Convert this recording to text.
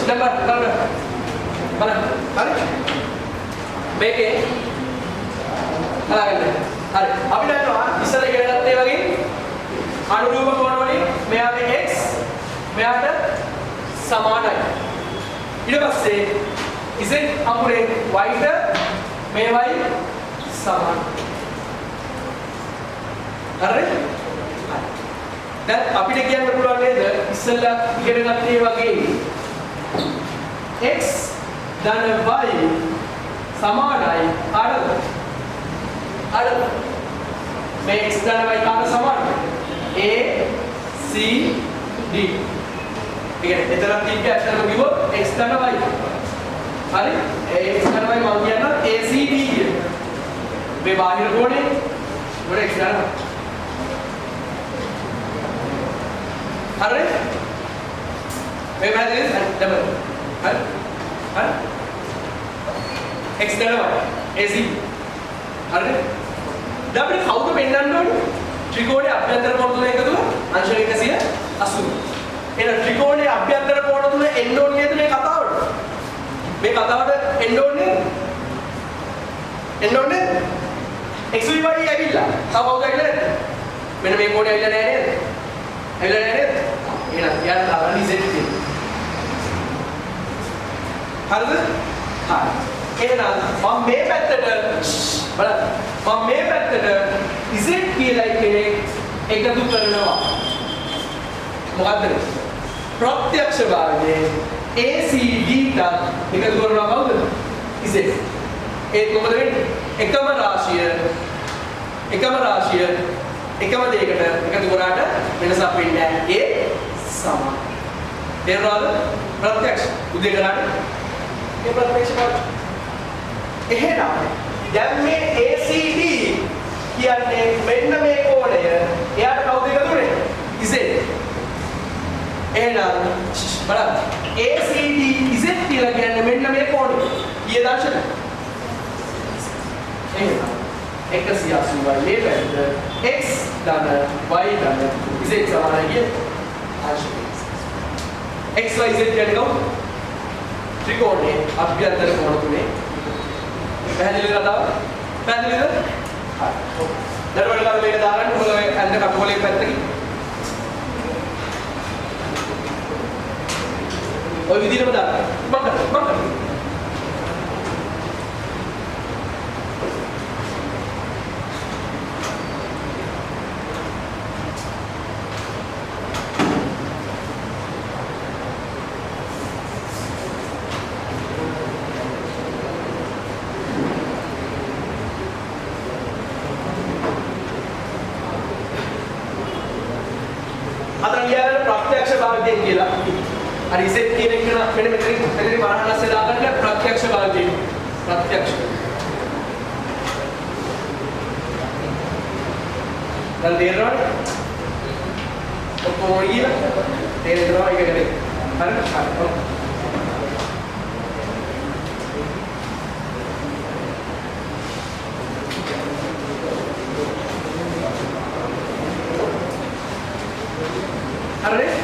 දැන් බලන්න හරි මේකේ හරියට හරි අපි දන්නවා ඉස්සර ඉගෙන ගත්ත ඒ වගේ අනුරූප කෝණ වලින් මෙයාට x මෙයාට සමානයි ඊට පස්සේ z අකුරේ y ට මේ y සමාන හරිද දැන් අපිට කියන්න පුළුවන් නේද ඉස්සෙල්ලා ඉගෙන ගත්තේ වගේ x ධන y සමානයි අරද මේ x ධන y කාට සමානද a c d ඉතින් එතරම් තිබ්බ ඇත්තටම කිව්වොත් x ධන y හරි x ධන y මම කියන්න a c d කියන මේ බාහිර කෝණේ මොන x ධන හරි මේ මැදේ ඩබල් හරි x ධන y ac හරි දැන් කවුද පෙන්නන්න ඕනේ ත්‍රිකෝණයේ අභ්‍යන්තර කෝණ තුන එකතුව අංශ 180 එහෙනම් ත්‍රිකෝණයේ අභ්‍යන්තර කෝණ තුන එන්න ඕනේ නේද මේ කතාවට මේ කතාවට එන්න ඕනේ x y ඇවිල්ලා තව කවුද ඇවිල්ලා නැද්ද මෙන්න මේ කෝණේ ඇවිල්ලා නැහැ නේද එහෙනම් යාර තාවනි z හරිද හරි එහෙනම් මම මේ පැත්තට බලන්න මම මේ පැත්තට z කියලා එකේ එකතු කරනවා මොකද්ද ප්‍රත්‍යක්ෂ භාගයේ acd ට එකතු කරනවා කවුද z ඒත් මොකද වෙන්නේ එකම රාශිය එකම දෙයකට එකතු කරාට වෙනසක් වෙන්නේ නැහැ ඒ සමාන තේරුණාද ප්‍රත්‍යක්ෂ උදේ කරාට ඒ ප්‍රත්‍යක්ෂ භාගය එහෙනම් දැන් මේ ACD කියන්නේ මෙන්න මේ කෝණය එයාට කවුද එකතුනේ Z එහෙනම් බලන්න ACD Z කියලා කියන්නේ මෙන්න මේ කෝණය ඊයේ දර්ශන එහෙනම් 180යි මේ පැත්ත x ධන y ධන z සමානයි කියන අංශ x y z කියන්නේ කවුද ත්‍රිකෝණයේ අභ්‍යන්තර කෝණ තුනේ පැහැදිලිද කතාව? පැහැදිලිද? හරි. දරුවෝ කරලා මේක දාගන්න ඔයගොල්ලෝ ඇඳ කටුවලේ පැත්තකින්. ඔය විදිහටම දාන්න. මම प्रत्यक्ष भाग अरे इसे मैंने मेरी महाराणा से डालकर प्रत्यक्ष भाग प्रत्यक्ष कल देर रहा तो कोई देर रहा है क्या करें अरे